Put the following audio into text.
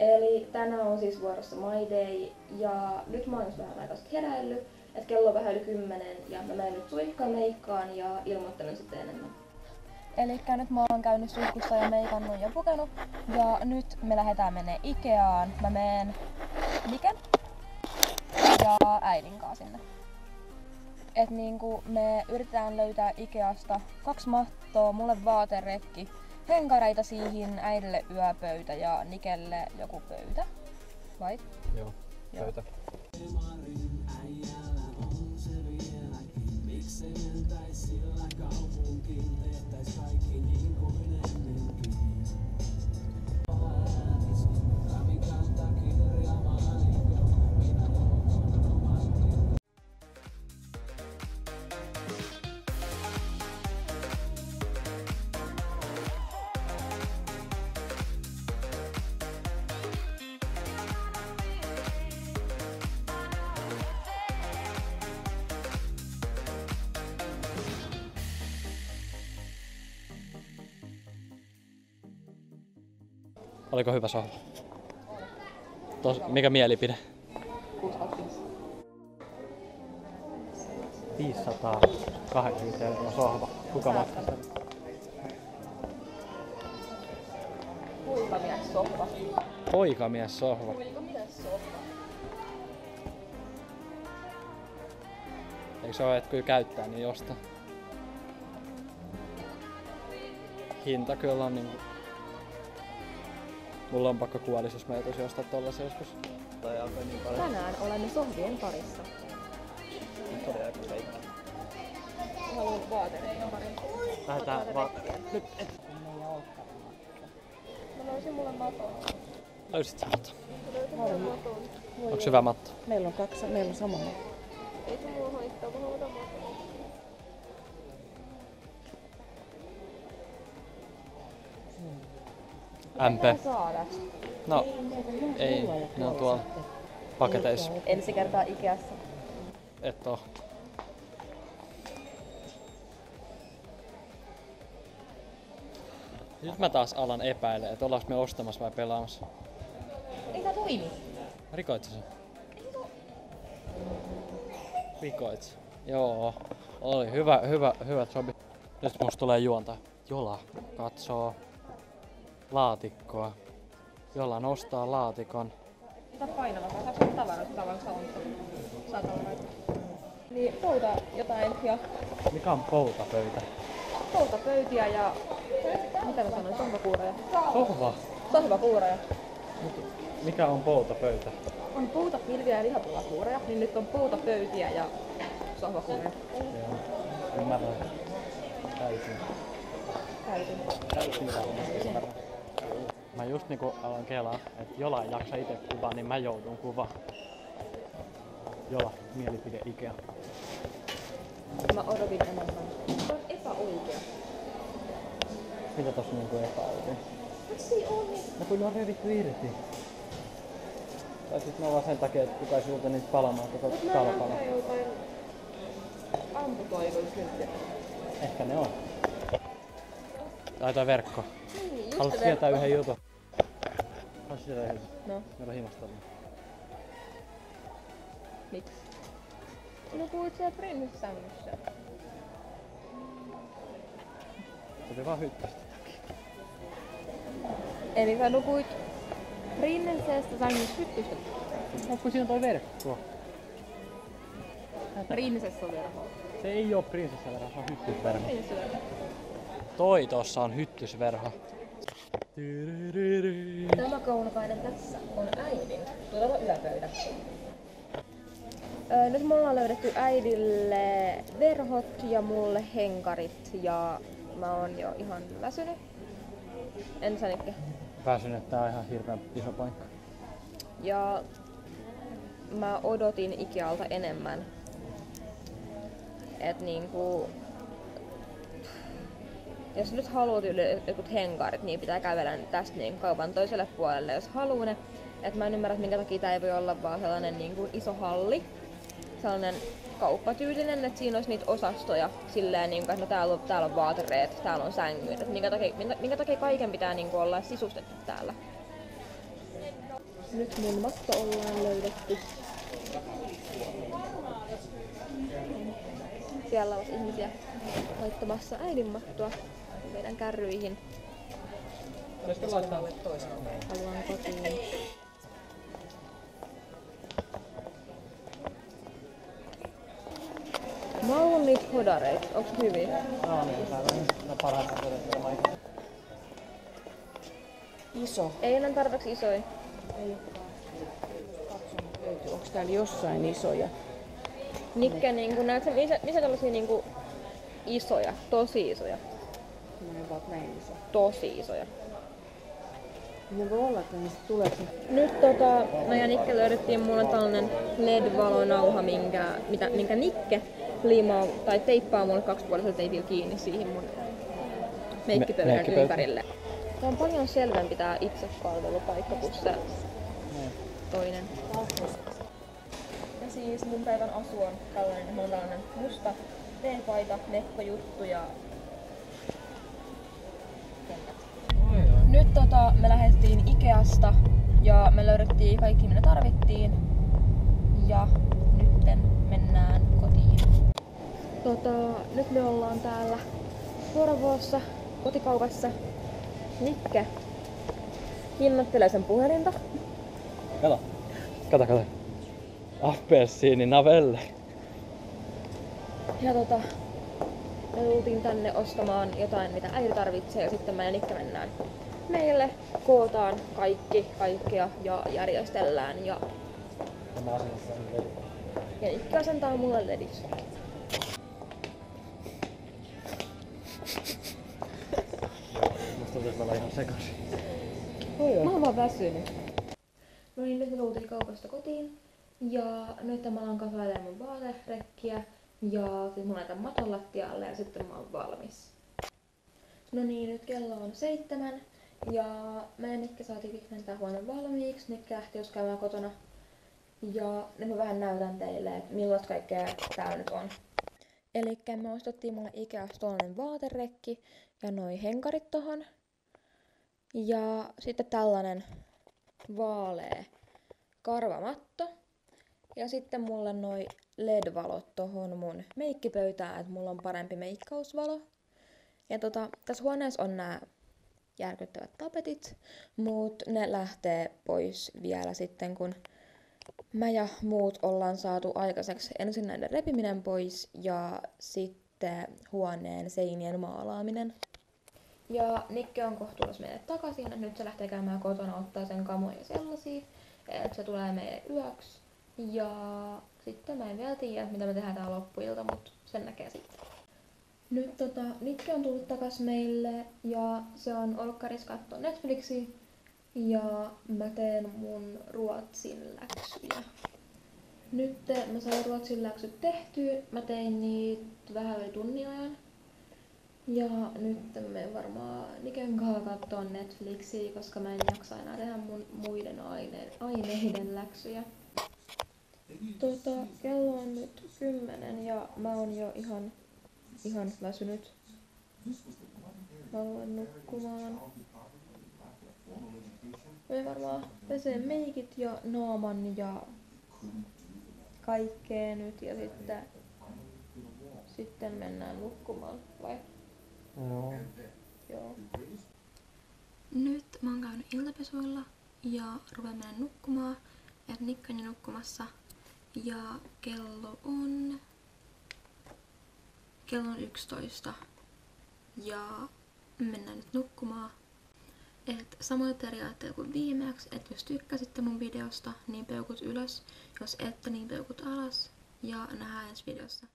Eli tänään on siis vuorossa My Day ja nyt mä oon just vähän aikaa heräillyt, että kello on vähän yli 10 ja mä menen nyt suihkaan meikkaan ja ilmoittelen sitten enemmän. Elikkä nyt mä oon käynyt suihkussa ja meikannut ja pukenut ja nyt me lähdetään menee Ikeaan. Mä menen Miken ja äidin kanssa sinne. Et niinku me yritetään löytää Ikeasta 2 mattoa, mulle vaaterekki, henkareita siihen, äidille yöpöytä ja Nikelle joku pöytä. Vai? Joo, pöytä. Oliko hyvä sohva? Mikä mielipide? 580 € sohva. Kuka maksaa sen? Poikamies sohva. Poikamies sohva. Poikamies sohva. Eikö se ole, että kyllä käyttää, niin josta? Hinta kyllä on niinku... Mulla on pakko kuolis, jos mä joutuisin ostaa tollasen joskus. Tänään olemme sohvien parissa. Nyt oli aika feikki. Haluan vaatereita parin. Lähdetään nyt Mä löysin mulle maton. Löysit sä matto? Onks hyvä matto? Meillä on sama matto. Ei se mua haittaa, mä haluan maton. MP. Saada. No, ei, ne on tuolla paketeissa. Ensi kertaa Ikeassa. Et oo. Nyt mä taas alan epäile, että ollaanko me ostamassa vai pelaamassa. Ei tää toimi. Rikoit sä sen? Rikoit sä? Joo. Oli hyvä jobi. Nyt musta tulee juonta. Jola katsoo laatikkoa. Jolla nostaa laatikon. Tää painava, saaks sun tavarat tavallaan saatavana? Niin pouta jotain ja Mikä on poutapöytä? poutapöytiä ja mitä mä sanoin, sohvakuureja. Sohva. Sohvakuureja. Mikä on poutapöytä? On poutapilviä ja lihapullakuureja, niin nyt on poutapöytiä ja sohvakuureja. Joo. Ymmärrän. Täysin. Täysin varmasti ymmärrän. Mä just niinku aloin kelaa, että Jola ei jaksa ite kuvaa, niin mä joudun kuvaa. Jola, mielipide Ikea. Mä odotin enemmän. Se on epäoikea. Mitä tossa niinku epäoikea? Miksi on niin? No kun ne on revitty irti. Tai sit ne on vaan sen takia, että kukaan sulta niitä palamaan koko kalpana. Jotain amputoiduisyyttä. Ehkä ne on. Tai toi verkko. Niin, just Haluatko se tietää verkko. yhden jutun? Haluatko tietää yhden? No, Meillä on himastella. miksi? No puhuit siellä prinsessängyssä. Se oli vaan hyttystä. Eli sä nukuit prinsessasta sängyssä hyttystä. No kun siinä on toi verkko. Prinsessaverho. Se ei oo prinsessaverho, se on hyttysverho. Prinsessaverho. Toi tossa on hyttysverho. Tämä kaunokainen tässä on äidin tuleva yöpöydä. Nyt me ollaan löydetty äidille verhot ja mulle henkarit ja mä oon jo ihan väsynyt. En sänikki. Väsynyt, tää on ihan hirveän iso paikka. Ja mä odotin Ikealta enemmän. Et niinku... Jos nyt haluat jotkut henkarit, niin pitää kävellä tästä niin kaupan toiselle puolelle, jos haluaa ne. Et mä en ymmärrä, minkä takia tää ei voi olla vaan sellainen niin kuin iso halli. Sellainen kauppatyylinen, että siinä olisi niitä osastoja silleen, niin kuin, että no, täällä on vaatereet, täällä on sängyt. Minkä takia kaiken pitää niin kuin, olla sisustettu täällä? Nyt mun matto ollaan löydetty. Siellä on ihmisiä laittamassa äidin mattoa meidän kärryihin. Pitäisikö laittaa? Haluan kotiin. Mä oon niitä hodareita. Onks hyviä? No niin, mä parhaiten todettelemaan. Iso. Ei enää tarpeeksi isoja. Onko täällä jossain isoja? Nikke niinku näet sä missä tällaisia niinku isoja, tosi isoja. Ne ovat näin iso. Tosi isoja. Ne voi olla, että niistä tulee se. Nyt mä ja Nikke löydettiin mulle tällainen LED-valonauha, minkä Nikke liimaa tai teippaa mulle kaksipuolisella teipillä kiinni siihen mun meikkipöydän Meikkipöytä. ympärille. Tää on paljon selvempi tää itsepalvelupaikka kuin se toinen. Ja siis mun päivän asu on tällainen musta teepaita, nekkojuttu ja kengät. Nyt me lähdettiin Ikeasta ja me löydettiin kaikki mitä tarvittiin. Ja nytten mennään kotiin. Nyt me ollaan täällä Porvoossa kotikaupassa. Nikke hinnoittelee sen puhelinta. Kato. Appelsiini navelle. Ja me tultiin tänne ostamaan jotain mitä äiti tarvitsee ja sitten mä ja Nikke mennään meille, kootaan kaikkea ja järjestellään ja Tämä asennossa on veli. Nikke asentaa mulle ledis. Musta tuntuu, että me ollaan ihan sekaisin. Mä oon vaan väsynyt. No niin, nyt me tultiin kaupasta kotiin. Ja nyt mä alan kasailemaan mun vaaterekkiä. Ja sit mun laitan maton lattialle ja sitten mä oon valmis. No niin, nyt kello on 7. Ja mä ja Nikke saatiin vihdoin tää huone valmiiksi. Nikke lähti jos käymään kotona. Ja nyt mä vähän näytän teille, että millaista kaikkea tää nyt on. Elikkä me ostettiin mulle Ikeasta tollanen vaaterekki ja noi henkarit tohon. Ja sitten tällainen vaalea karvamatto. Ja sitten mulle noi LED-valot tohon mun meikkipöytään, että mulla on parempi meikkausvalo. Ja tässä huoneessa on nää järkyttävät tapetit, mut ne lähtee pois vielä sitten kun mä ja muut ollaan saatu aikaiseksi ensin näiden repiminen pois ja sitten huoneen seinien maalaaminen. Ja Nikke on kohtuullisesti meille takaisin. Nyt se lähtee käymään kotona ottaa sen kamoja ja sellaisia. Että se tulee meille yöksi. Ja sitten mä en vielä tiedä, mitä me tehdään täällä loppuilta, mutta sen näkee sitten. Nyt Nikke on tullut takas meille ja se on olkkaris kattoo Netflixiä. Ja mä teen mun ruotsin läksyjä. Nyt mä sain ruotsin läksyt tehtyä. Mä tein niitä vähän yli tunnin ajan. Ja nyt me varmaan Niken kanssa kattoo Netflixiä, koska mä en jaksa enää tehdä mun muiden aineiden läksyjä. Kello on nyt 10 ja mä oon jo ihan väsynyt. Mä haluan nukkumaan. Mä varmaan peseen meikit ja naaman ja kaikkea nyt ja sitten mennään nukkumaan, vai? Joo. Nyt mä oon käynyt iltapesuilla ja rupean mennä nukkumaan. Ja Nikke on nukkumassa. Ja kello on 11. Ja mennään nyt nukkumaan. Et samoin periaatteella kuin viimeksi, että jos tykkäsitte mun videosta, niin peukut ylös. Jos ette, niin peukut alas. Ja nähdään ensi videossa.